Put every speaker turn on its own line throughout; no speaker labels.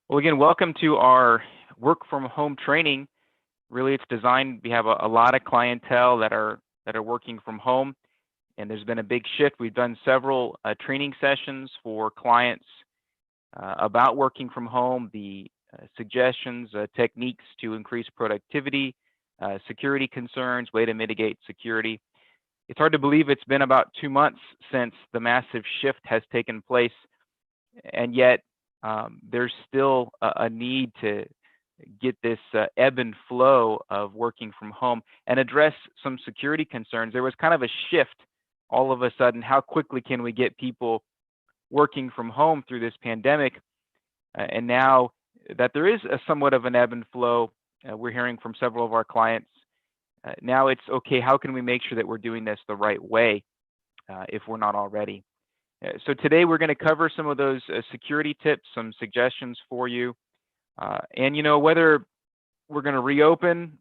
Well, again, welcome to our work from home training. Really, it's designed. We have a lot of clientele that are working from home, and there's been a big shift. We've done several training sessions for clients about working from home, the suggestions, techniques to increase productivity, security concerns, way to mitigate security. It's hard to believe it's been about 2 months since the massive shift has taken place, and yet there's still a need to get this ebb and flow of working from home and address some security concerns. There was kind of a shift all of a sudden. How quickly can we get people working from home through this pandemic? And now that there is a somewhat of an ebb and flow, we're hearing from several of our clients. Now it's okay, how can we make sure that we're doing this the right way if we're not already? So today we're going to cover some of those security tips, some suggestions for you. And whether we're going to reopen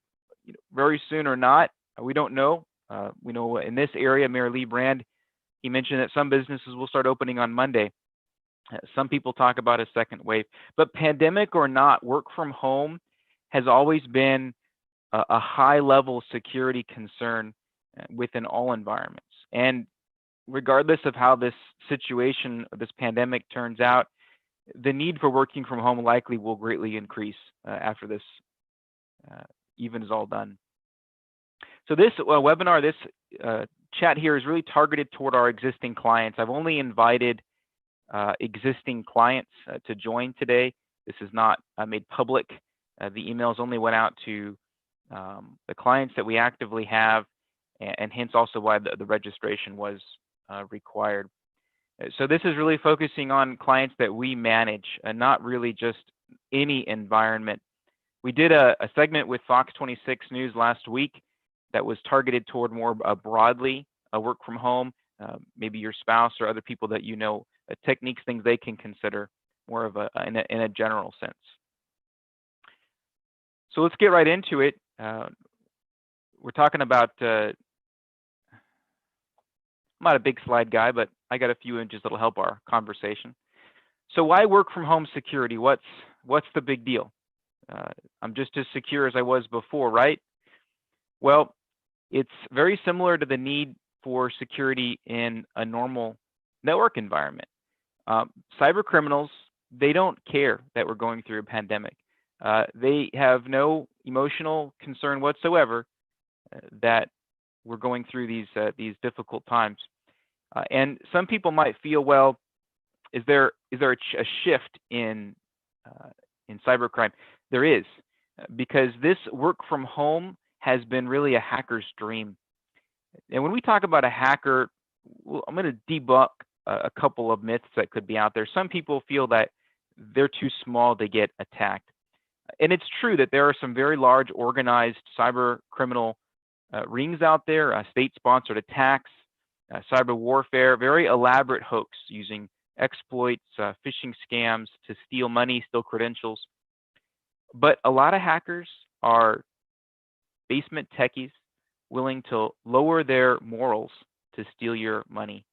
very soon or not, we don't know. We know in this area, Mayor Lee Brand, he mentioned that some businesses will start opening on Monday. Some people talk about a second wave, but pandemic or not, work from home has always been a high level security concern within all environments. And regardless of how this situation, this pandemic turns out, the need for working from home likely will greatly increase after this even is all done. So this webinar, this chat here is really targeted toward our existing clients. I've only invited existing clients to join today. This is not made public. The emails only went out to the clients that we actively have, and hence also why the registration was required. So this is really focusing on clients that we manage, and not really just any environment. We did a segment with Fox 26 News last week that was targeted toward more broadly work from home, maybe your spouse or other people that techniques, things they can consider more of in a general sense. So let's get right into it. We're talking about I'm not a big slide guy, but I got a few images that'll help our conversation. So why work from home security? What's the big deal? I'm just as secure as I was before, right? Well, it's very similar to the need for security in a normal network environment. Cyber criminals, they don't care that we're going through a pandemic. They have no emotional concern whatsoever that we're going through these difficult times. And some people might feel, well, is there a shift in cybercrime? There is, because this work from home has been really a hacker's dream. And when we talk about a hacker, I'm going to debunk a couple of myths that could be out there. Some people feel that they're too small to get attacked. And it's true that there are some very large organized cyber criminal rings out there, state-sponsored attacks, cyber warfare, very elaborate hoax using exploits, phishing scams to steal money, steal credentials. But a lot of hackers are basement techies willing to lower their morals to steal your money.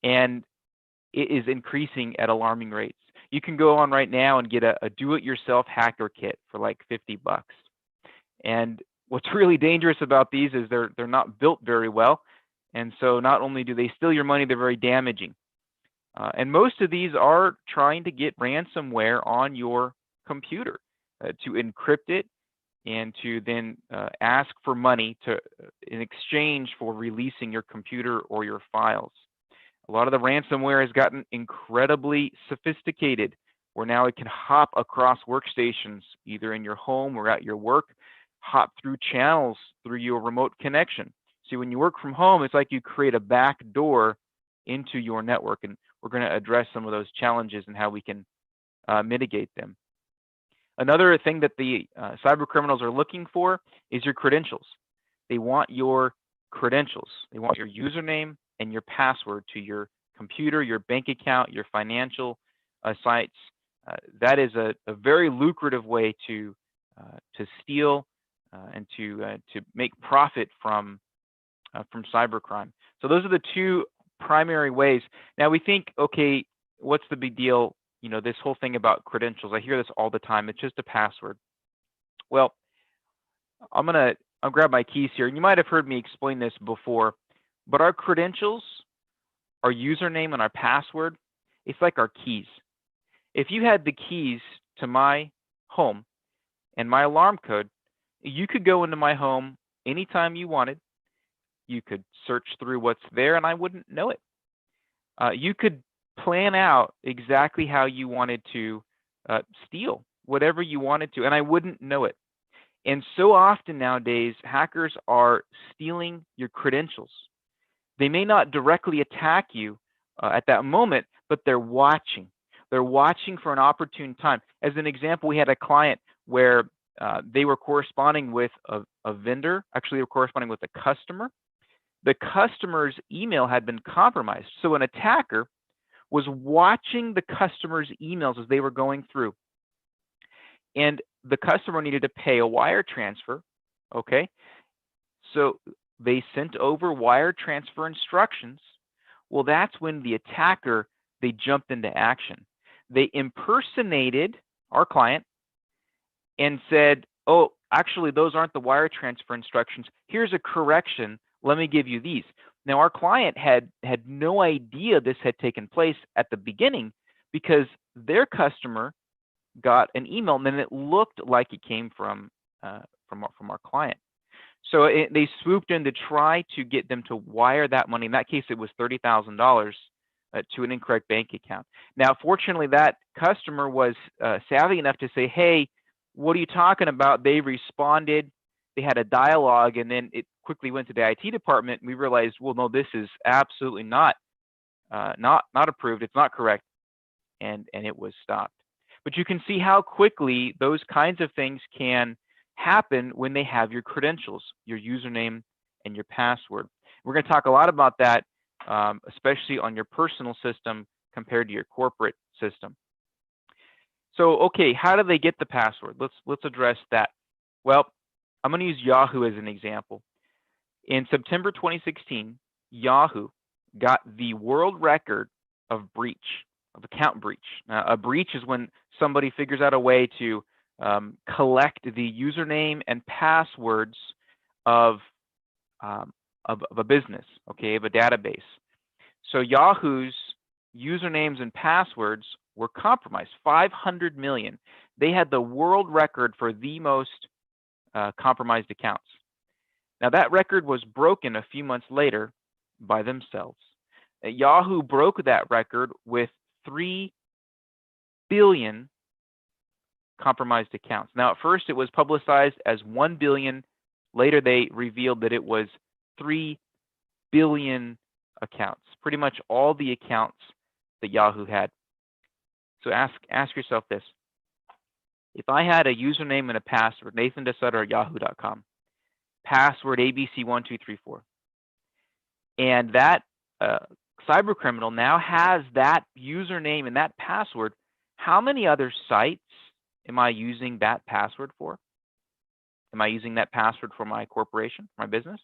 And it is increasing at alarming rates. You can go on right now and get a do-it-yourself hacker kit for like $50. And what's really dangerous about these is they're not built very well. And so not only do they steal your money, they're very damaging. And most of these are trying to get ransomware on your computer to encrypt it and to then ask for money in exchange for releasing your computer or your files. A lot of the ransomware has gotten incredibly sophisticated, where now it can hop across workstations, either in your home or at your work, hop through channels through your remote connection. See, when you work from home, it's like you create a back door into your network, and we're going to address some of those challenges and how we can mitigate them. Another thing that the cyber criminals are looking for is your credentials. They want your credentials. They want your username and your password to your computer, your bank account, your financial sites. That is a very lucrative way to steal and to make profit from cybercrime. So those are the two primary ways. Now we think, okay, what's the big deal? this whole thing about credentials. I hear this all the time. It's just a password. Well, I'll grab my keys here, and you might have heard me explain this before, but our credentials, our username and our password, it's like our keys. If you had the keys to my home and my alarm code, you could go into my home anytime you wanted. You could search through what's there and I wouldn't know it. You could plan out exactly how you wanted to steal whatever you wanted to, and I wouldn't know it. And so often nowadays, hackers are stealing your credentials. They may not directly attack you at that moment, but they're watching. They're watching for an opportune time. As an example, we had a client where they were corresponding with a vendor. Actually, they were corresponding with a customer. The customer's email had been compromised. So an attacker was watching the customer's emails as they were going through. And the customer needed to pay a wire transfer, okay? So they sent over wire transfer instructions. Well, that's when the attacker, they jumped into action. They impersonated our client and said, oh, actually, those aren't the wire transfer instructions. Here's a correction. Let me give you these. Now, our client had no idea this had taken place at the beginning because their customer got an email and then it looked like it came from our client. So they swooped in to try to get them to wire that money. In that case, it was $30,000 to an incorrect bank account. Now, fortunately, that customer was savvy enough to say, hey, what are you talking about? They responded. They had a dialogue, and then it quickly went to the IT department. And we realized, well, no, this is absolutely not approved. It's not correct, and it was stopped. But you can see how quickly those kinds of things can happen when they have your credentials, your username, and your password. We're going to talk a lot about that, especially on your personal system compared to your corporate system. So, okay, how do they get the password? Let's address that. Well, I'm going to use Yahoo as an example. In September 2016, Yahoo got the world record of account breach. A breach is when somebody figures out a way to collect the username and passwords of a business, okay, of a database. So Yahoo's usernames and passwords were compromised, 500 million. They had the world record for the most compromised accounts. Now that record was broken a few months later by themselves. Yahoo broke that record with 3 billion compromised accounts. Now, at first it was publicized as 1 billion. Later, they revealed that it was 3 billion accounts, pretty much all the accounts that Yahoo had. So ask yourself this. If I had a username and a password, Nathan DeSutter at yahoo.com, password ABC1234, and that cyber criminal now has that username and that password, how many other sites am I using that password for? Am I using that password for my corporation, my business?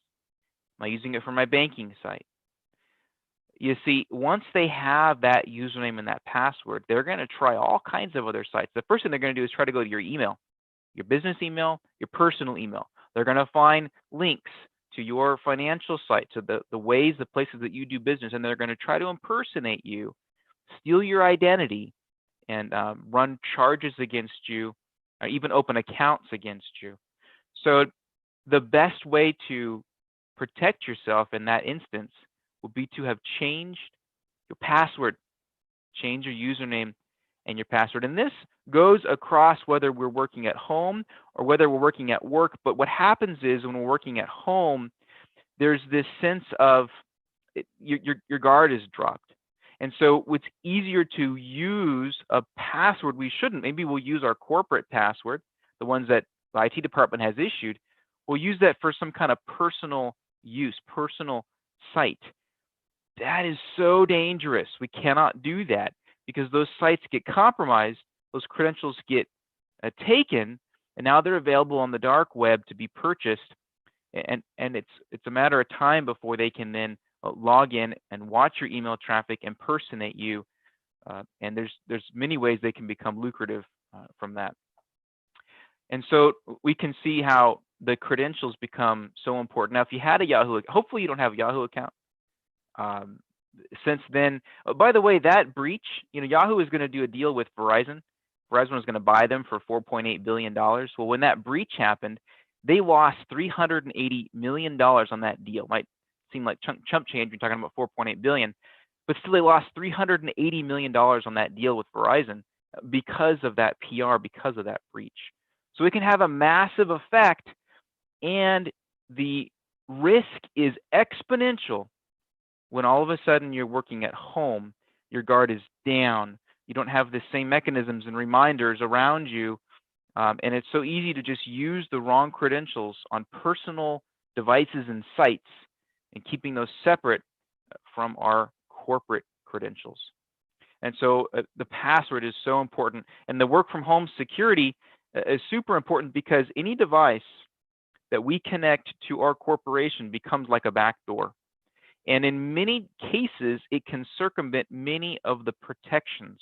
Am I using it for my banking site? You see, once they have that username and that password, they're going to try all kinds of other sites. The first thing they're going to do is try to go to your email, your business email, your personal email. They're going to find links to your financial site, to the places that you do business, and they're going to try to impersonate you, steal your identity, and run charges against you, or even open accounts against you. So the best way to protect yourself in that instance would be to have changed your password, change your username and your password. And this goes across whether we're working at home or whether we're working at work. But what happens is when we're working at home, there's this sense of your guard is dropped. And so it's easier to use a password we shouldn't. Maybe we'll use our corporate password, the ones that the IT department has issued. We'll use that for some kind of personal use, personal site. That is so dangerous. We cannot do that because those sites get compromised, those credentials get taken, and now they're available on the dark web to be purchased. And it's a matter of time before they can then log in and watch your email traffic, impersonate you, And there's many ways they can become lucrative from that. And so we can see how the credentials become so important. Now, if you had a Yahoo, hopefully you don't have a Yahoo account. Um, since then, by the way, that breach, Yahoo is going to do a deal with Verizon. Verizon was going to buy them for $4.8 billion. Well, when that breach happened, they lost $380 million on that deal. Might seem like chump change. You're talking about $4.8 billion, but still they lost $380 million on that deal with Verizon because of that PR, because of that breach. So it can have a massive effect, and the risk is exponential when all of a sudden you're working at home, your guard is down, you don't have the same mechanisms and reminders around you, and it's so easy to just use the wrong credentials on personal devices and sites, and keeping those separate from our corporate credentials. And so the password is so important, and the work from home security is super important, because any device that we connect to our corporation becomes like a back door. And in many cases, it can circumvent many of the protections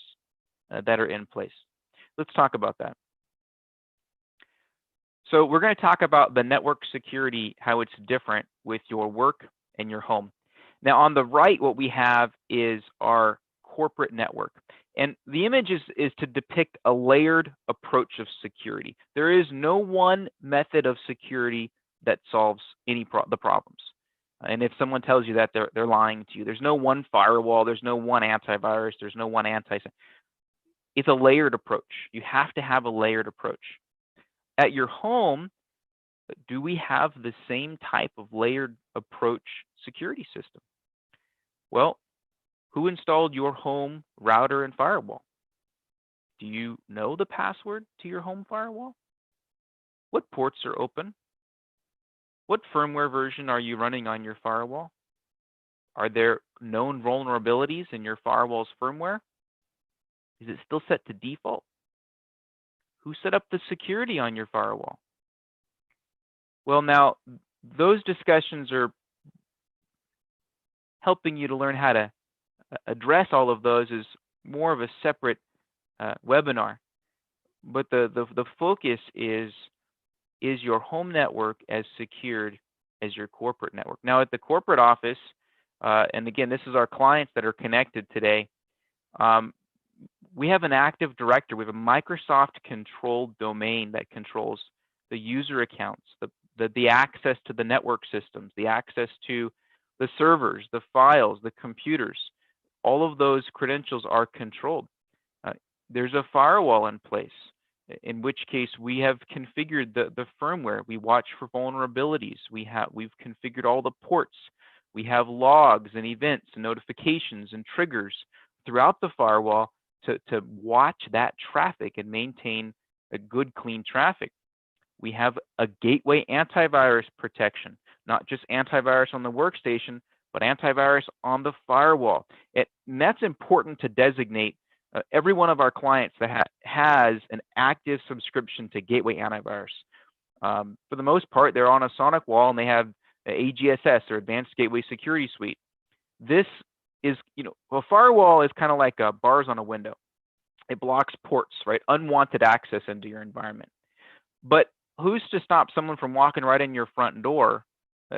that are in place. Let's talk about that. So we're going to talk about the network security, how it's different with your work and your home. Now, on the right, what we have is our corporate network. And the image is to depict a layered approach of security. There is no one method of security that solves the problems. And if someone tells you that, they're lying to you. There's no one firewall. There's no one antivirus. There's no one It's a layered approach. You have to have a layered approach. At your home, do we have the same type of layered approach security system? Well, who installed your home router and firewall? Do you know the password to your home firewall? What ports are open? What firmware version are you running on your firewall? Are there known vulnerabilities in your firewall's firmware? Is it still set to default? Who set up the security on your firewall? Well, now, those discussions are helping you to learn how to address all of those as more of a separate webinar. But the focus is your home network as secured as your corporate network? Now, at the corporate office, and again, this is our clients that are connected today, we have an Active Directory. We have a Microsoft controlled domain that controls the user accounts, the access to the network systems, the access to the servers, the files, the computers. All of those credentials are controlled. There's a firewall in place, in which case we have configured the firmware. We watch for vulnerabilities. We've configured all the ports. We have logs and events and notifications and triggers throughout the firewall to watch that traffic and maintain a good, clean traffic. We have a gateway antivirus protection, not just antivirus on the workstation, but antivirus on the firewall. And that's important to designate every one of our clients that has an active subscription to gateway antivirus. For the most part, they're on a SonicWall and they have AGSS, or Advanced Gateway Security Suite. This is, a firewall is kind of like bars on a window. It blocks ports, right? Unwanted access into your environment. But who's to stop someone from walking right in your front door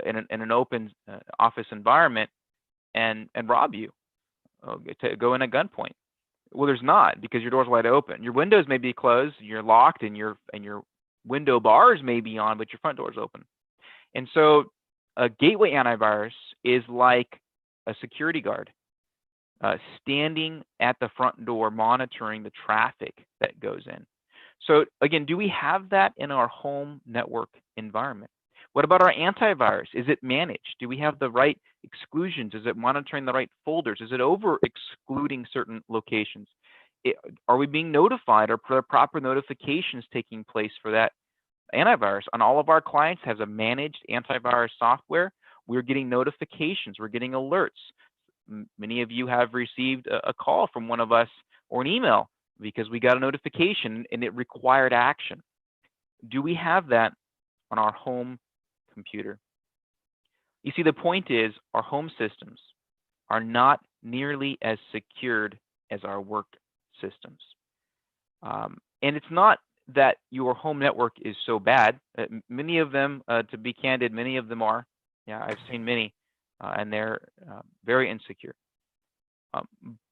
in an open office environment and rob you, to go in at gunpoint? Well, there's not, because your door's wide open. Your windows may be closed, you're locked, and your window bars may be on, but your front door's open. And so a gateway antivirus is like a security guard standing at the front door, monitoring the traffic that goes in. So again, do we have that in our home network environment? What about our antivirus? Is it managed? Do we have the right exclusions? Is it monitoring the right folders? Is it over excluding certain locations? Are we being notified? Are proper notifications taking place for that antivirus? On all of our clients has a managed antivirus software. We're getting notifications. We're getting alerts. Many of you have received a call from one of us or an email because we got a notification and it required action. Do we have that on our home computer? You see, the point is our home systems are not nearly as secured as our work systems. And it's not that your home network is so bad. Many of them, to be candid, many of them are. Yeah, I've seen many, and they're very insecure.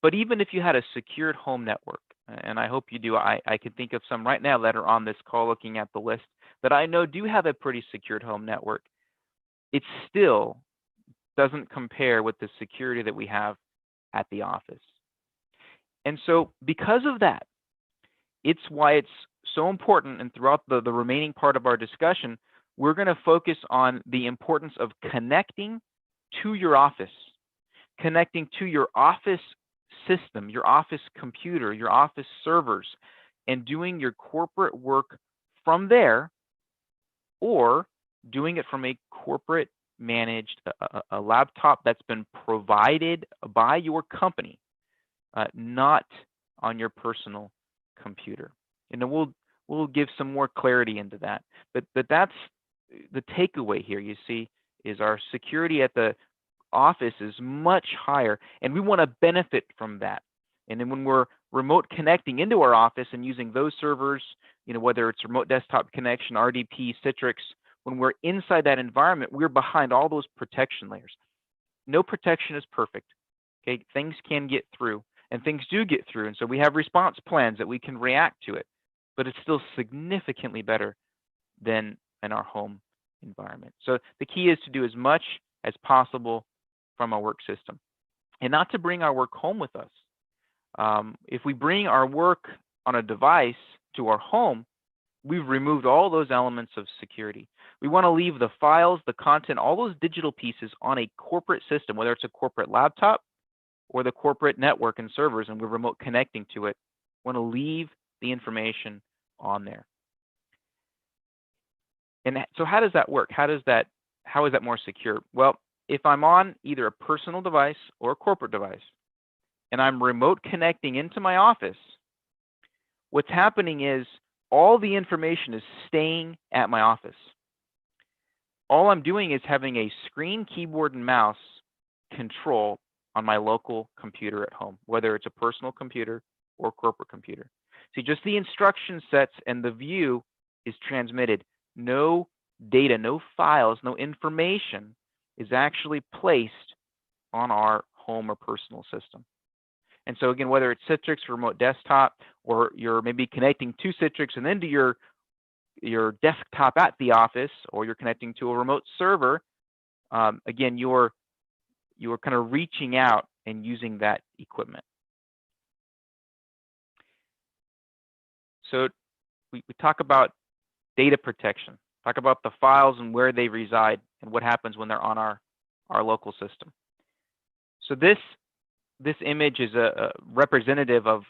But even if you had a secured home network, and I hope you do, I can think of some right now that are on this call looking at the list that I know do have a pretty secured home network, it still doesn't compare with the security that we have at the office. And so because of that, it's why it's so important, and throughout the remaining part of our discussion, we're going to focus on the importance of connecting to your office, connecting to your office system, your office computer, your office servers, and doing your corporate work from there, or doing it from a corporate managed a laptop that's been provided by your company, not on your personal computer. And then we'll give some more clarity into that. But that's the takeaway here, you see, is our security at the office is much higher, and we want to benefit from that. And then when we're remote connecting into our office and using those servers, whether it's remote desktop connection, RDP, Citrix, when we're inside that environment, we're behind all those protection layers. No protection is perfect. Okay, things can get through, and things do get through, and so we have response plans that we can react to it. But it's still significantly better than in our home environment. So the key is to do as much as possible from our work system, and not to bring our work home with us. If we bring our work on a device to our home, we've removed all those elements of security. We want to leave the files, the content, all those digital pieces on a corporate system, whether it's a corporate laptop or the corporate network and servers, and we're remote connecting to it. We want to leave the information on there. And so how does that work? How is that more secure? Well, if I'm on either a personal device or a corporate device, and I'm remote connecting into my office, what's happening is all the information is staying at my office. All I'm doing is having a screen, keyboard, and mouse control on my local computer at home, whether it's a personal computer or corporate computer. See, just the instruction sets and the view is transmitted. No data, no files, no information is actually placed on our home or personal system. And so again, whether it's Citrix remote desktop, or you're maybe connecting to Citrix and then to your desktop at the office, or you're connecting to a remote server, again, you're kind of reaching out and using that equipment. So we talk about data protection, talk about the files and where they reside and what happens when they're on our local system. So this image is a representative of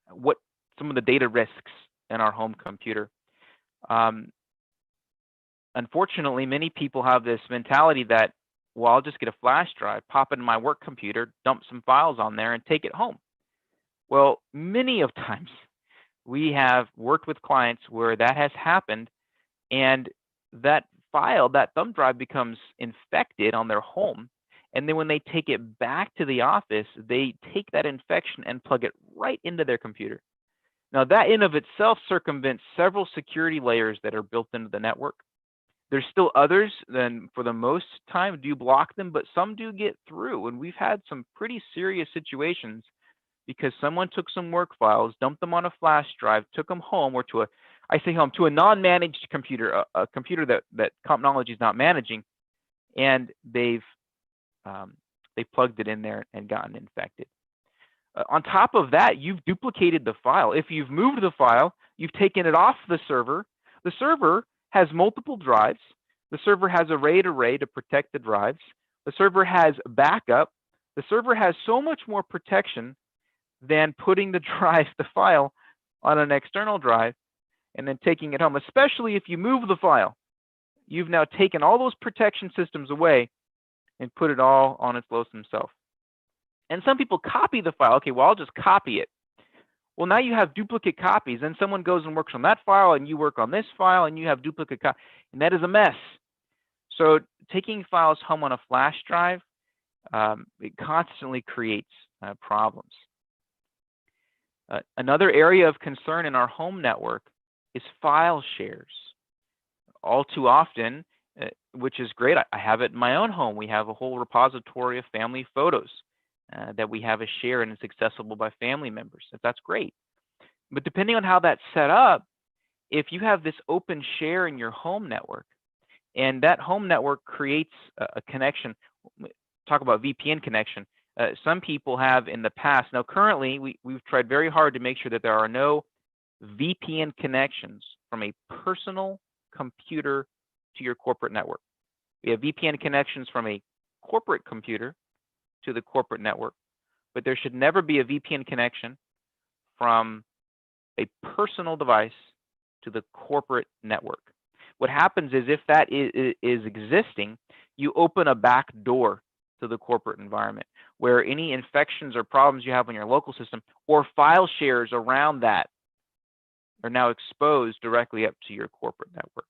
what some of the data risks in our home computer. Unfortunately, many people have this mentality that, well, I'll just get a flash drive, pop it in my work computer, dump some files on there, and take it home. Well, many of times we have worked with clients where that has happened, and that file, that thumb drive, becomes infected on their home. And then when they take it back to the office, they take that infection and plug it right into their computer. Now, that in of itself circumvents several security layers that are built into the network. There's still others, then for the most time, do block them, but some do get through. And we've had some pretty serious situations because someone took some work files, dumped them on a flash drive, took them home, or to a non-managed computer, a computer that Compnology is not managing, and they plugged it in there and gotten infected. On top of that, you've duplicated the file. If you've moved the file, you've taken it off the server. The server has multiple drives. The server has a RAID array to protect the drives. The server has backup. The server has so much more protection than putting the file on an external drive and then taking it home, especially if you move the file. You've now taken all those protection systems away and put it all on its lonesome self. And some people copy the file. Okay, well, I'll just copy it. Well, now you have duplicate copies, and someone goes and works on that file, and you work on this file, and you have duplicate copies, and that is a mess. So taking files home on a flash drive, it constantly creates problems. Another area of concern in our home network is file shares. All too often, which is great, I have it in my own home. We have a whole repository of family photos that we have a share and it's accessible by family members. That's great. But depending on how that's set up, if you have this open share in your home network, and that home network creates a connection, talk about VPN connection. Some people have in the past. Now, currently, we've tried very hard to make sure that there are no VPN connections from a personal computer to your corporate network. We have VPN connections from a corporate computer to the corporate network, but there should never be a VPN connection from a personal device to the corporate network. What happens is if that is existing, you open a back door to the corporate environment where any infections or problems you have on your local system or file shares around that are now exposed directly up to your corporate network.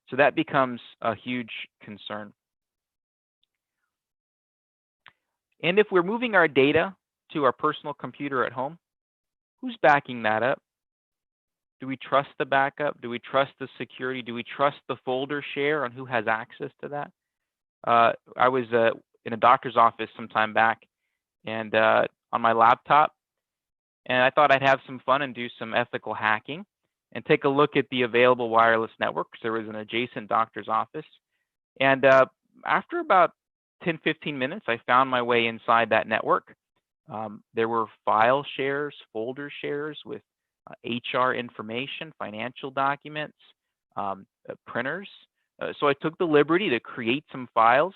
So that becomes a huge concern. And if we're moving our data to our personal computer at home, who's backing that up? Do we trust the backup? Do we trust the security? Do we trust the folder share on who has access to that? I was in a doctor's office some time back and on my laptop, and I thought I'd have some fun and do some ethical hacking and take a look at the available wireless networks. There was an adjacent doctor's office. And after about 10, 15 minutes, I found my way inside that network. There were file shares, folder shares with HR information, financial documents, printers. So I took the liberty to create some files,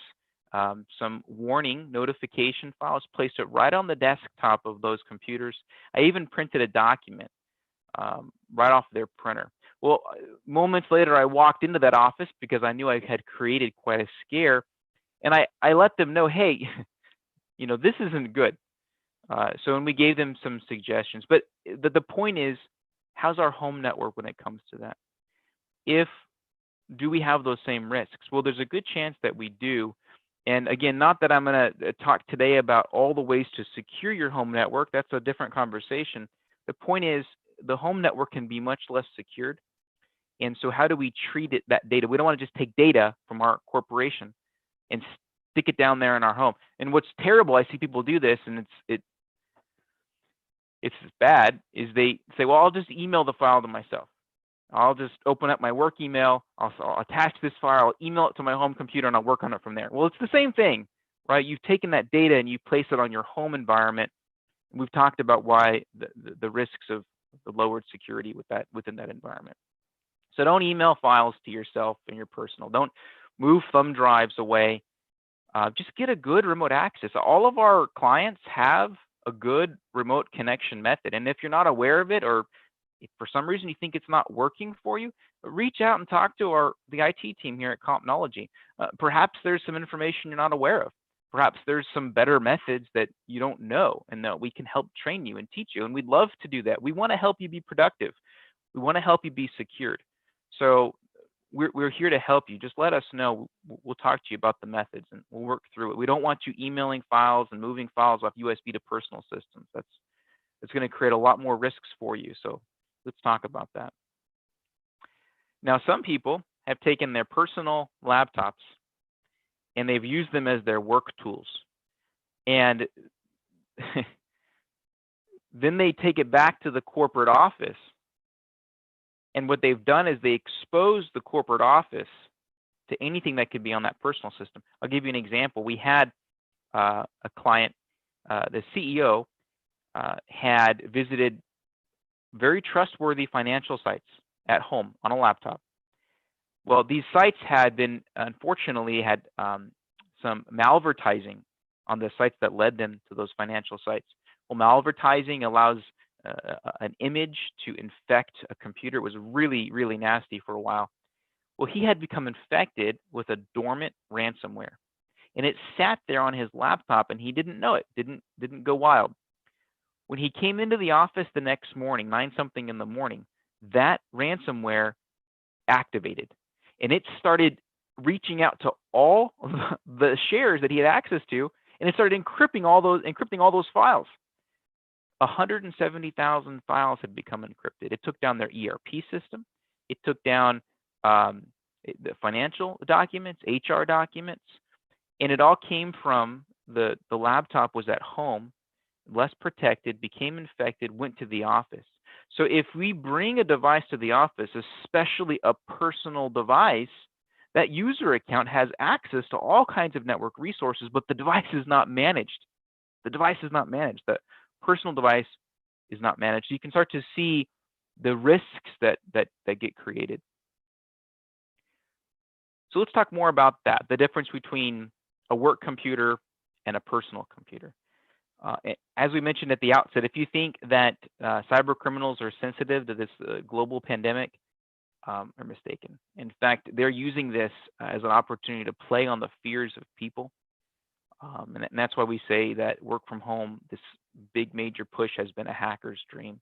some warning notification files, placed it right on the desktop of those computers. I even printed a document right off their printer. Well, moments later, I walked into that office because I knew I had created quite a scare, and I let them know, hey, this isn't good. So when we gave them some suggestions, but the point is, how's our home network when it comes to that? Do we have those same risks? Well, there's a good chance that we do. And again, not that I'm going to talk today about all the ways to secure your home network. That's a different conversation. The point is, the home network can be much less secured. And so how do we treat that data? We don't want to just take data from our corporation and stick it down there in our home. And what's terrible, I see people do this, and it's bad, is they say, well, I'll just email the file to myself. I'll just open up my work email, I'll attach this file, I'll email it to my home computer, and I'll work on it from there. Well, it's the same thing, right? You've taken that data and you place it on your home environment. We've talked about why the risks of the lowered security within that environment. So don't email files to yourself and your personal. Don't move thumb drives away. Just get a good remote access. All of our clients have a good remote connection method. And if you're not aware of it, or if for some reason you think it's not working for you, reach out and talk to the IT team here at Compnology. Perhaps there's some information you're not aware of. Perhaps there's some better methods that you don't know and that we can help train you and teach you. And we'd love to do that. We want to help you be productive. We want to help you be secured. So we're here to help you. Just let us know. We'll talk to you about the methods and we'll work through it. We don't want you emailing files and moving files off USB to personal systems. That's going to create a lot more risks for you. So let's talk about that. Now, some people have taken their personal laptops and they've used them as their work tools. And then they take it back to the corporate office. And what they've done is they expose the corporate office to anything that could be on that personal system. I'll give you an example. We had a client, the CEO had visited very trustworthy financial sites at home on a laptop. Well, these sites had been, unfortunately, had some malvertising on the sites that led them to those financial sites. Well, malvertising allows an image to infect a computer. It was really, really nasty for a while. Well, he had become infected with a dormant ransomware, and it sat there on his laptop, and he didn't know it. Didn't go wild. When he came into the office the next morning, 9-something in the morning, that ransomware activated, and it started reaching out to all the shares that he had access to, and it started encrypting all those files. 170,000 files had become encrypted. It took down their ERP system. It took down um, the financial documents, HR documents, and it all came from the laptop was at home, less protected, became infected, went to the office. So if we bring a device to the office, especially a personal device, that user account has access to all kinds of network resources, but the device is not managed. The device is not managed. The personal device is not managed. You can start to see the risks that get created. So let's talk more about that, the difference between a work computer and a personal computer. As we mentioned at the outset, if you think that cyber criminals are sensitive to this global pandemic, are mistaken. In fact, they're using this as an opportunity to play on the fears of people. And that's why we say that work from home, this big major push, has been a hacker's dream.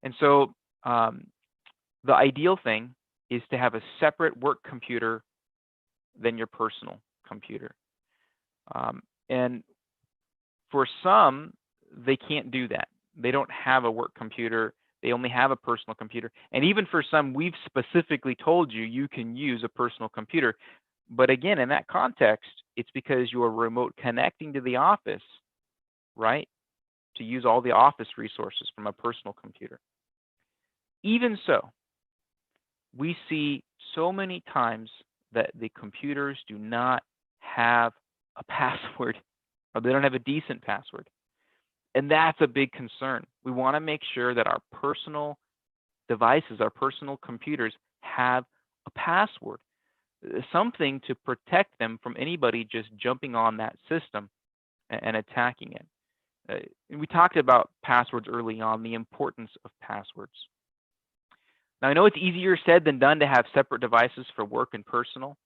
And so the ideal thing is to have a separate work computer than your personal computer. And for some, they can't do that. They don't have a work computer. They only have a personal computer. And even for some, we've specifically told you you can use a personal computer. But again, in that context, it's because you are remote connecting to the office, right? To use all the office resources from a personal computer. Even so, we see so many times that the computers do not have a password, or they don't have a decent password. And that's a big concern. We want to make sure that our personal devices, our personal computers, have a password, something to protect them from anybody just jumping on that system and attacking it. And we talked about passwords early on, the importance of passwords. Now, I know it's easier said than done to have separate devices for work and personal.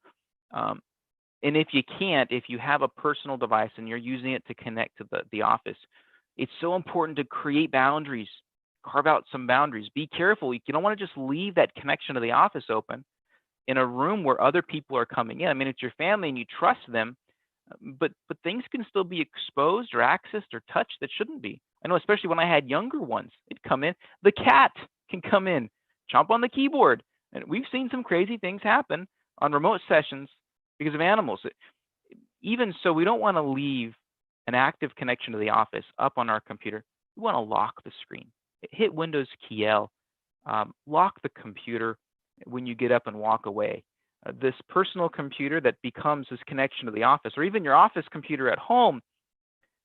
And if you can't, if you have a personal device and you're using it to connect to the office, it's so important to create boundaries, carve out some boundaries. Be careful. You don't want to just leave that connection to the office open in a room where other people are coming in. I mean, it's your family and you trust them, but things can still be exposed or accessed or touched that shouldn't be. I know, especially when I had younger ones, it'd come in. The cat can come in, chomp on the keyboard. And we've seen some crazy things happen on remote sessions because of animals. Even so, we don't want to leave an active connection to the office up on our computer. We want to lock the screen. Hit Windows key L. Lock the computer when you get up and walk away. This personal computer that becomes this connection to the office, or even your office computer at home,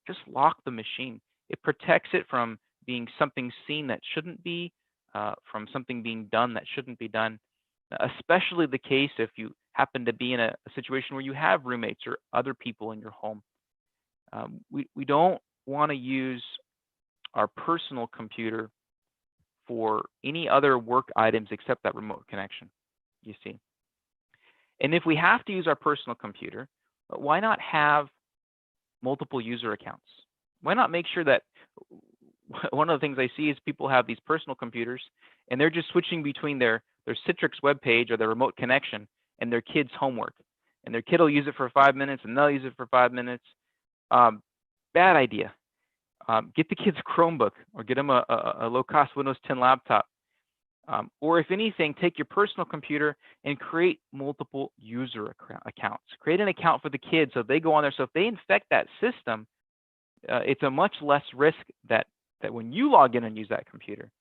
just lock the machine. It protects it from being something seen that shouldn't be, from something being done that shouldn't be done. Especially the case if you happen to be in a situation where you have roommates or other people in your home. We don't want to use our personal computer for any other work items except that remote connection, you see. And if we have to use our personal computer, why not have multiple user accounts? Why not make sure that one of the things I see is people have these personal computers and they're just switching between their Citrix webpage or their remote connection and their kid's homework. And their kid will use it for 5 minutes and they'll use it for 5 minutes. Bad idea. Get the kids a Chromebook or get them a low-cost Windows 10 laptop. Or if anything, take your personal computer and create multiple user accounts. Create an account for the kids so they go on there. So if they infect that system, it's a much less risk that when you log in and use that computer,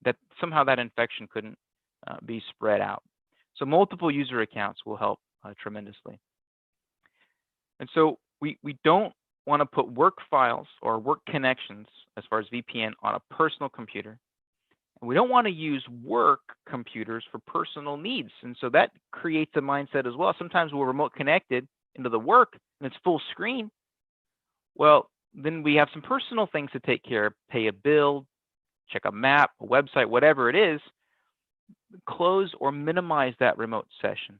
that somehow that infection couldn't be spread out. So multiple user accounts will help tremendously. And so we don't want to put work files or work connections, as far as VPN, on a personal computer. And we don't want to use work computers for personal needs. And so that creates a mindset as well. Sometimes we're remote connected into the work and it's full screen. Well, then we have some personal things to take care of, pay a bill, check a map, a website, whatever it is. Close or minimize that remote session.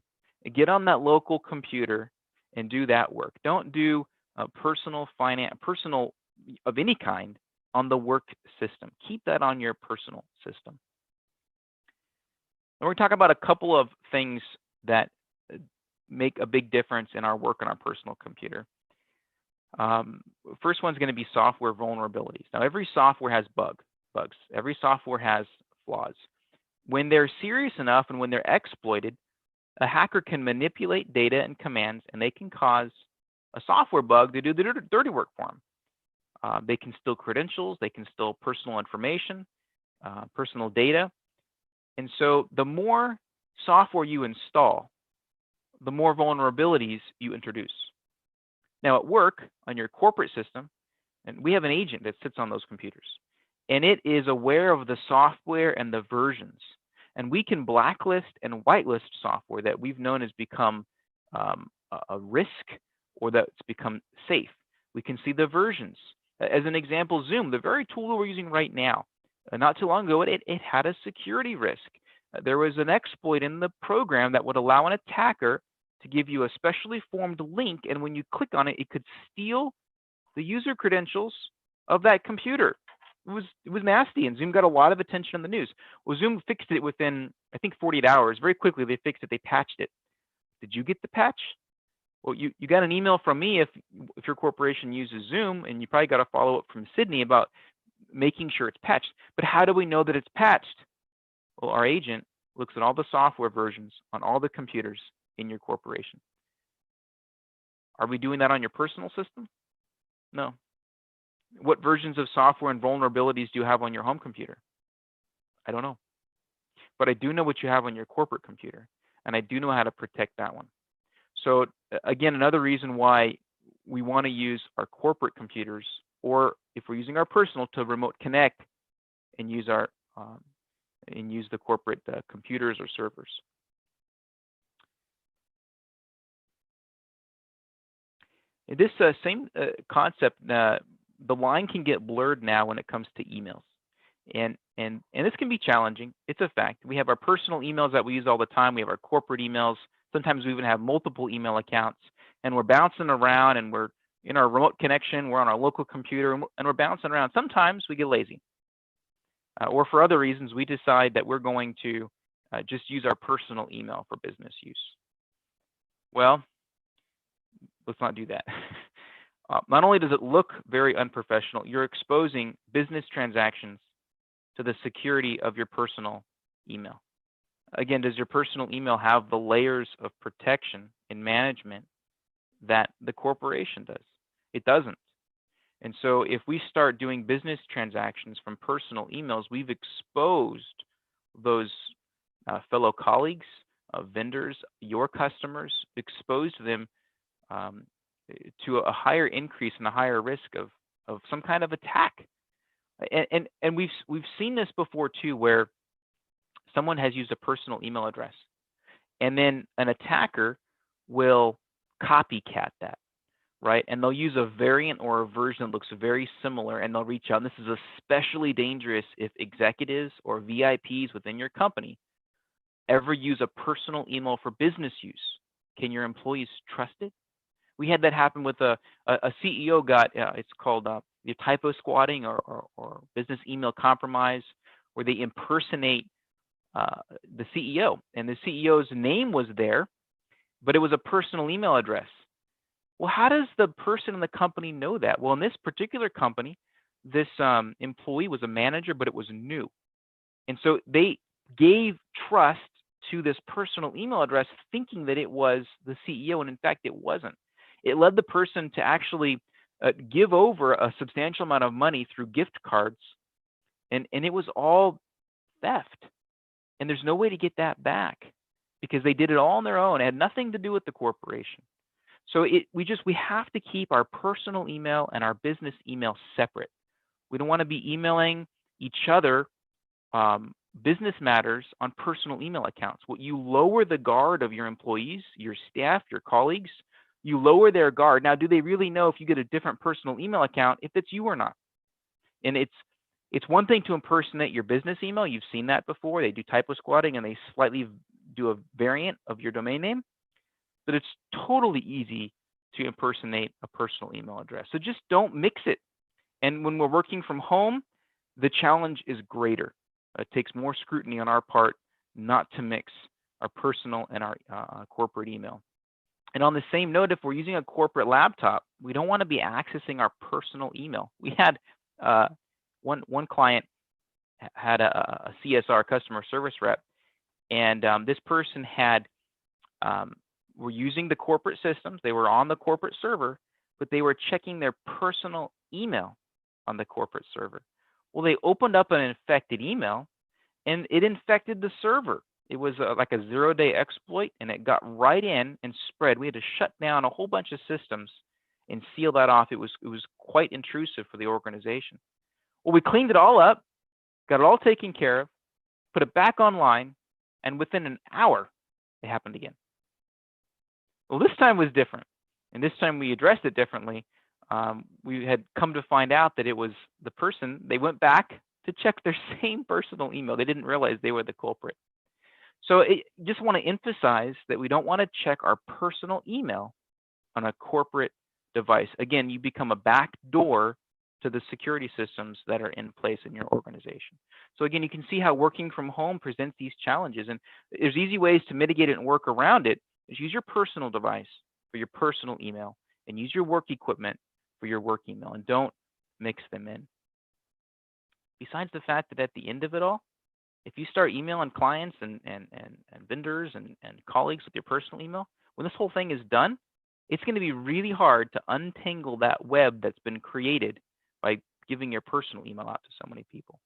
Get on that local computer and do that work. Don't do personal of any kind on the work system. Keep that on your personal system. And we're going to talk about a couple of things that make a big difference in our work on our personal computer. Um, First one's going to be software vulnerabilities. Now, every software has bugs. Every software has flaws. When they're serious enough and when they're exploited, a hacker can manipulate data and commands, and they can cause a software bug to do the dirty work for them. They can steal credentials, they can steal personal information, personal data. And so the more software you install, the more vulnerabilities you introduce. Now at work, on your corporate system, and we have an agent that sits on those computers, and it is aware of the software and the versions. And we can blacklist and whitelist software that we've known has become a risk or that's become safe. We can see the versions. As an example, Zoom, the very tool we're using right now, not too long ago, it had a security risk. There was an exploit in the program that would allow an attacker to give you a specially formed link, and when you click on it, it could steal the user credentials of that computer. It was nasty, and Zoom got a lot of attention in the news. Well, Zoom fixed it within, I think, 48 hours. Very quickly, they fixed it. They patched it. Did you get the patch? Well, you got an email from me if your corporation uses Zoom, and you probably got a follow-up from Sydney about making sure it's patched. But how do we know that it's patched? Well, our agent looks at all the software versions on all the computers in your corporation. Are we doing that on your personal system? No. What versions of software and vulnerabilities do you have on your home computer? I don't know. But I do know what you have on your corporate computer, and I do know how to protect that one. So again, another reason why we want to use our corporate computers, or if we're using our personal, to remote connect and use our use the corporate computers or servers. This same concept, the line can get blurred now when it comes to emails, and this can be challenging. It's a fact. We have our personal emails that we use all the time. We have our corporate emails. Sometimes we even have multiple email accounts, and we're bouncing around, and we're in our remote connection. We're on our local computer, and we're bouncing around. Sometimes we get lazy, or for other reasons, we decide that we're going to just use our personal email for business use. Well, let's not do that. Not only does it look very unprofessional, you're exposing business transactions to the security of your personal email. Again, does your personal email have the layers of protection and management that the corporation does? It doesn't. And so if we start doing business transactions from personal emails, we've exposed those fellow colleagues, vendors, your customers, exposed them to a higher increase and a higher risk of some kind of attack. And we've seen this before too, where someone has used a personal email address, and then an attacker will copycat that, right? And they'll use a variant or a version that looks very similar, and they'll reach out. And this is especially dangerous if executives or VIPs within your company ever use a personal email for business use. Can your employees trust it? We had that happen with a CEO got, it's called typo squatting or business email compromise, where they impersonate the CEO, and the CEO's name was there, but it was a personal email address. Well, how does the person in the company know that? Well, in this particular company, this employee was a manager, but it was new. And so they gave trust to this personal email address thinking that it was the CEO, and in fact, it wasn't. It led the person to actually give over a substantial amount of money through gift cards, and it was all theft. And there's no way to get that back because they did it all on their own. It had nothing to do with the corporation. So we have to keep our personal email and our business email separate. We don't want to be emailing each other business matters on personal email accounts. What you lower the guard of your employees, your staff, your colleagues, you lower their guard. Now, do they really know if you get a different personal email account if it's you or not? And it's one thing to impersonate your business email. You've seen that before. They do typo squatting and they slightly do a variant of your domain name. But it's totally easy to impersonate a personal email address. So just don't mix it. And when we're working from home, the challenge is greater. It takes more scrutiny on our part not to mix our personal and our corporate email. And on the same note, if we're using a corporate laptop, we don't want to be accessing our personal email. We had one client had a CSR, customer service rep, and this person had were using the corporate systems. They were on the corporate server, but they were checking their personal email on the corporate server. Well, they opened up an infected email, and it infected the server. It was like a 0-day exploit, and it got right in and spread. We had to shut down a whole bunch of systems and seal that off. It was quite intrusive for the organization. Well, we cleaned it all up, got it all taken care of, put it back online, and within an hour, it happened again. Well, this time was different, and this time we addressed it differently. We had come to find out that it was the person. They went back to check their same personal email. They didn't realize they were the culprit. So just want to emphasize that we don't want to check our personal email on a corporate device. Again, you become a back door to the security systems that are in place in your organization. So again, you can see how working from home presents these challenges, and there's easy ways to mitigate it and work around it. Is use your personal device for your personal email, and use your work equipment for your work email, and don't mix them in. Besides the fact that at the end of it all, if you start emailing clients and vendors and colleagues with your personal email, when this whole thing is done, it's going to be really hard to untangle that web that's been created by giving your personal email out to so many people.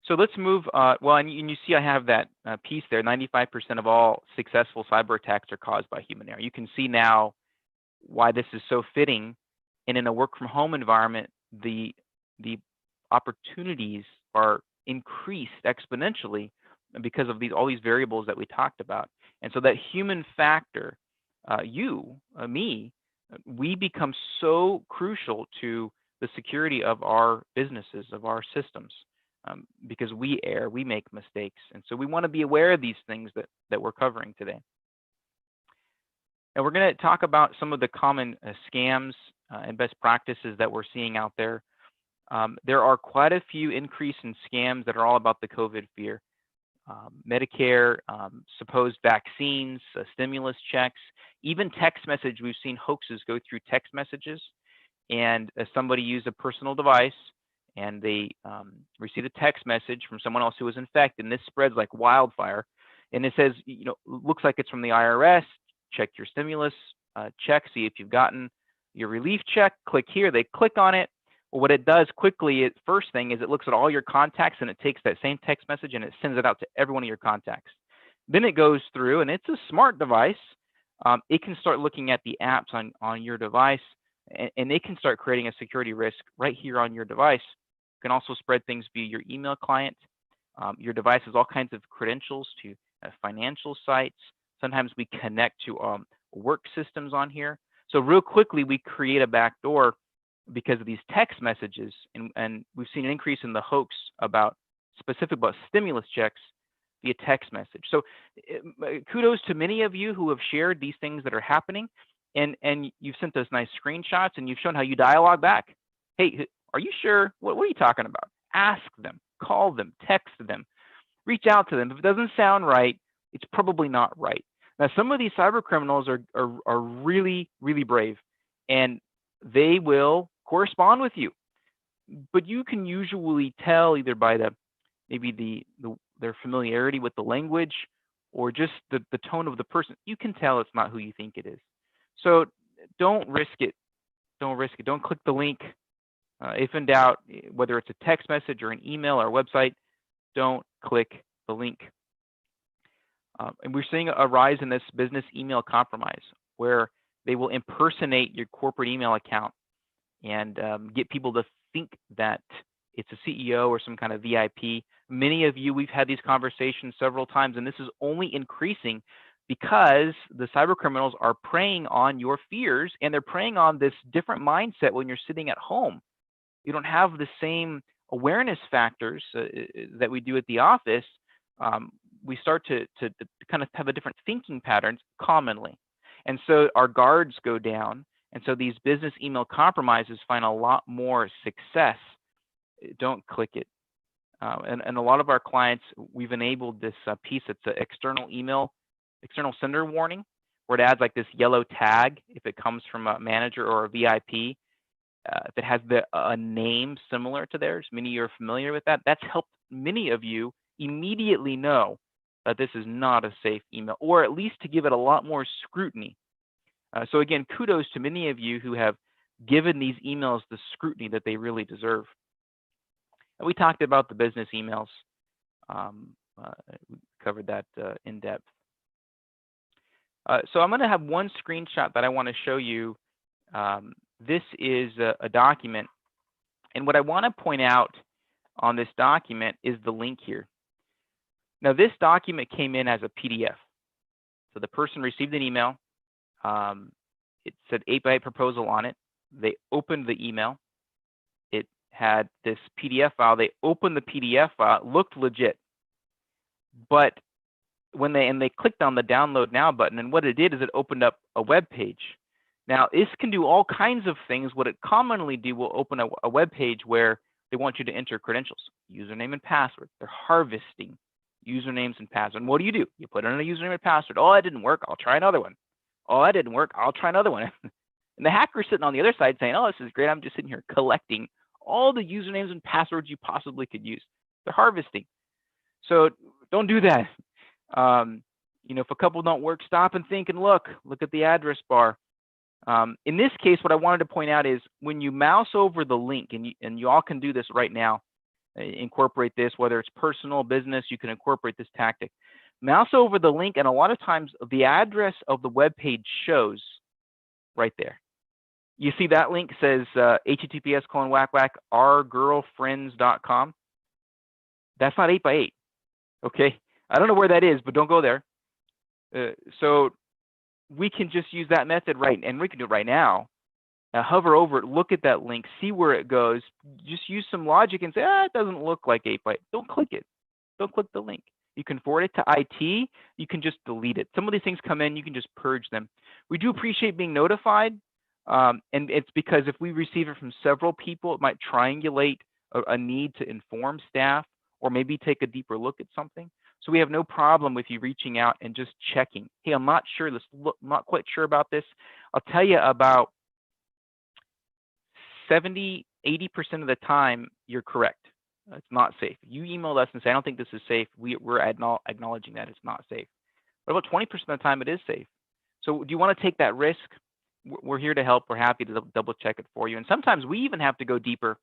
So let's move, and you see I have that piece there, 95% of all successful cyber attacks are caused by human error. You can see now why this is so fitting, and in a work from home environment, the opportunities are increased exponentially because of all these variables that we talked about. And so that human factor, me, we become so crucial to the security of our businesses, of our systems, because we err, we make mistakes. And so we want to be aware of these things that we're covering today. And we're going to talk about some of the common scams and best practices that we're seeing out there. There are quite a few increase in scams that are all about the COVID fear. Medicare, supposed vaccines, stimulus checks, even text message. We've seen hoaxes go through text messages, and somebody used a personal device, and they received a text message from someone else who was infected, and this spreads like wildfire. And it says, looks like it's from the IRS. Check your stimulus check, see if you've gotten your relief check. Click here. They click on it. Well, what it does quickly, first thing is it looks at all your contacts, and it takes that same text message and it sends it out to every one of your contacts. Then it goes through, and it's a smart device. It can start looking at the apps on your device, and it can start creating a security risk right here on your device. It can also spread things via your email client. Your device has all kinds of credentials to financial sites. Sometimes we connect to work systems on here. So real quickly, we create a backdoor because of these text messages, and we've seen an increase in the hoax specific about stimulus checks via text message. So kudos to many of you who have shared these things that are happening, and you've sent us nice screenshots, and you've shown how you dialogue back. Hey, are you sure? What are you talking about? Ask them, call them, text them, reach out to them. If it doesn't sound right, it's probably not right. Now, some of these cyber criminals are really, really brave, and they will correspond with you, but you can usually tell either by their familiarity with the language or just the tone of the person. You can tell it's not who you think it is. So don't risk it. Don't risk it. Don't click the link. If in doubt, whether it's a text message or an email or a website, don't click the link. And we're seeing a rise in this business email compromise, where they will impersonate your corporate email account and get people to think that it's a CEO or some kind of VIP. Many of you, we've had these conversations several times, and this is only increasing because the cyber criminals are preying on your fears, and they're preying on this different mindset when you're sitting at home. You don't have the same awareness factors that we do at the office. We start to kind of have a different thinking patterns commonly. And so our guards go down. And so these business email compromises find a lot more success. Don't click it. And a lot of our clients, we've enabled this piece that's an external email external sender warning, where it adds like this yellow tag if it comes from a manager or a VIP. If it has a name similar to theirs, many of you are familiar with that. That's helped many of you immediately know that this is not a safe email, or at least to give it a lot more scrutiny. So again, kudos to many of you who have given these emails the scrutiny that they really deserve. And we talked about the business emails. We covered that in depth. So I'm going to have one screenshot that I want to show you. This is a document. And what I want to point out on this document is the link here. Now, this document came in as a PDF. So the person received an email. It said 8x8 proposal on it. They opened the email. It had this PDF file. They opened the PDF file. It looked legit. But when they clicked on the download now button, and what it did is it opened up a web page. Now, this can do all kinds of things. What it commonly do will open a web page where they want you to enter credentials, username and password. They're harvesting usernames and password. And what do? You put in a username and password. Oh, that didn't work. I'll try another one. Oh, that didn't work. I'll try another one. And the hacker's sitting on the other side saying, oh, this is great. I'm just sitting here collecting all the usernames and passwords you possibly could use. They're harvesting. So don't do that. If a couple don't work, stop and think and look at the address bar. In this case, what I wanted to point out is when you mouse over the link, and you all can do this right now, incorporate this, whether it's personal, business, you can incorporate this tactic. Mouse over the link, and a lot of times the address of the web page shows right there. You see that link says https://ourgirlfriends.com. That's not 8x8. Okay, I don't know where that is, but don't go there. So we can just use that method and we can do it right now. Hover over it, look at that link, see where it goes. Just use some logic and say, it doesn't look like 8x8. Don't click it. Don't click the link. You can forward it to IT. You can just delete it. Some of these things come in, you can just purge them. We do appreciate being notified, and it's because if we receive it from several people, it might triangulate a need to inform staff or maybe take a deeper look at something. So we have no problem with you reaching out and just checking. Hey, I'm not sure. Not quite sure about this. I'll tell you, about 70, 80% of the time, you're correct. It's not safe. You email us and say, I don't think this is safe. We're acknowledging that it's not safe. But about 20% of the time, it is safe. So do you want to take that risk? We're here to help. We're happy to double check it for you. And sometimes we even have to go deeper.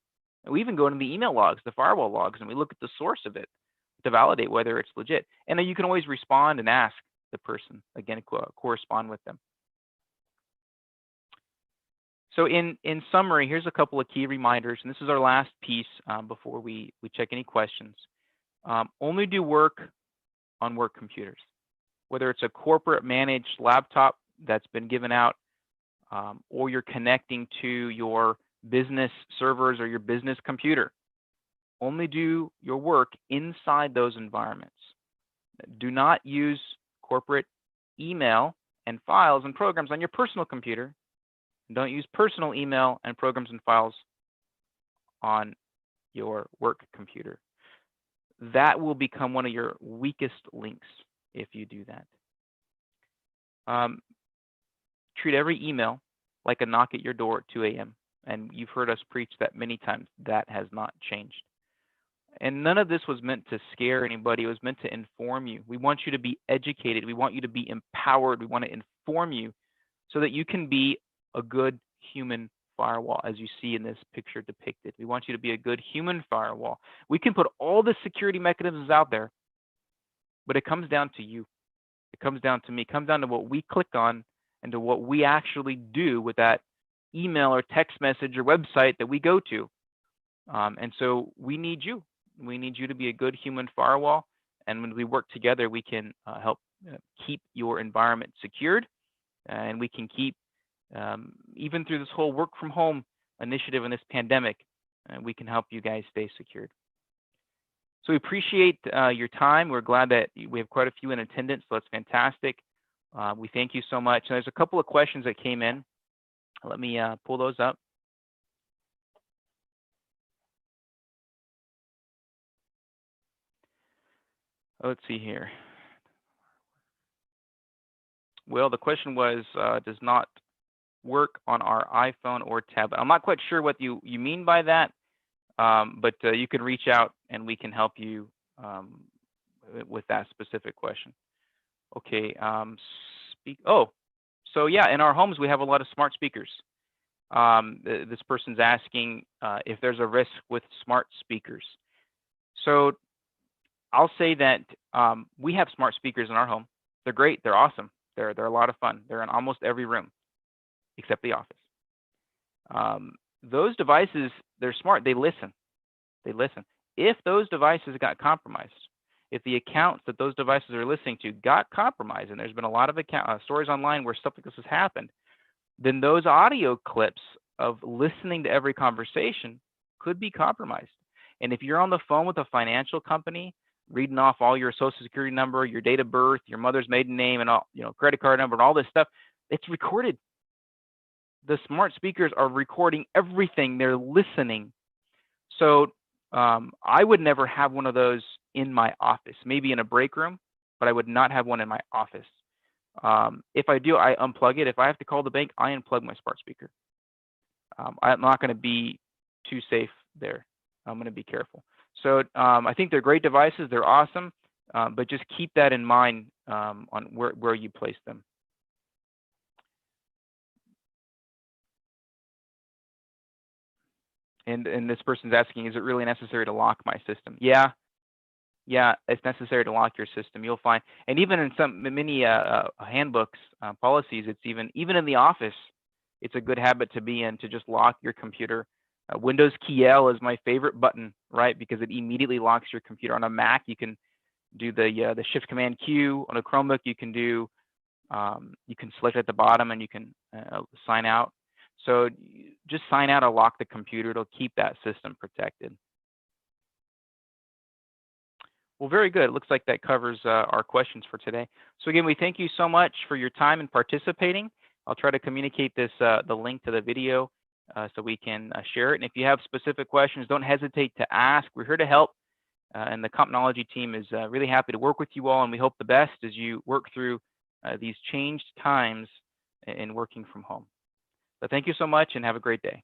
We even go into the email logs, the firewall logs, and we look at the source of it to validate whether it's legit. And then you can always respond and ask the person, again, correspond with them. So in summary, here's a couple of key reminders, and this is our last piece before we check any questions. Only do work on work computers, whether it's a corporate managed laptop that's been given out, or you're connecting to your business servers or your business computer. Only do your work inside those environments. Do not use corporate email and files and programs on your personal computer. Don't use personal email and programs and files on your work computer. That will become one of your weakest links if you do that. Treat every email like a knock at your door at 2 a.m. And you've heard us preach that many times. That has not changed. And none of this was meant to scare anybody. It was meant to inform you. We want you to be educated. We want you to be empowered. We want to inform you so that you can be a good human firewall, as you see in this picture depicted. We want you to be a good human firewall. We can put all the security mechanisms out there, but it comes down to you. It comes down to me. It comes down to what we click on and to what we actually do with that email or text message or website that we go to. And so we need you. We need you to be a good human firewall. And when we work together, we can help keep your environment secured, and we can keep, even through this whole work from home initiative in this pandemic, we can help you guys stay secured. So we appreciate your time. We're glad that we have quite a few in attendance, so that's fantastic. We thank you so much. And there's a couple of questions that came in. Let me pull those up. Let's see here. Well, the question was, does not work on our iPhone or tablet. I'm not quite sure what you mean by that, but you can reach out and we can help you with that specific question. Okay. Oh, so yeah, in our homes we have a lot of smart speakers. This person's asking if there's a risk with smart speakers. So I'll say that we have smart speakers in our home. They're great. They're awesome. They're a lot of fun. They're in almost every room except the office. Those devices, they're smart. They listen. They listen. If those devices got compromised, if the accounts that those devices are listening to got compromised, and there's been a lot of stories online where stuff like this has happened, then those audio clips of listening to every conversation could be compromised. And if you're on the phone with a financial company, reading off all your social security number, your date of birth, your mother's maiden name, and all, credit card number, and all this stuff, it's recorded. The smart speakers are recording everything. They're listening. So I would never have one of those in my office, maybe in a break room, but I would not have one in my office. If I do, I unplug it. If I have to call the bank, I unplug my smart speaker. I'm not going to be too safe there. I'm going to be careful. So I think they're great devices. They're awesome, but just keep that in mind on where you place them. And this person's asking, is it really necessary to lock my system? Yeah, it's necessary to lock your system. You'll find, and even in many handbooks, policies, it's even in the office, it's a good habit to be in to just lock your computer. Windows key L is my favorite button, right? Because it immediately locks your computer. On a Mac, you can do the Shift Command Q. On a Chromebook, you can do you can select at the bottom and you can sign out. So just sign out or lock the computer. It'll keep that system protected. Well, very good. It looks like that covers our questions for today. So again, we thank you so much for your time and participating. I'll try to communicate this the link to the video so we can share it. And if you have specific questions, don't hesitate to ask. We're here to help. And the Compnology team is really happy to work with you all, and we hope the best as you work through these changed times in working from home. So thank you so much and have a great day.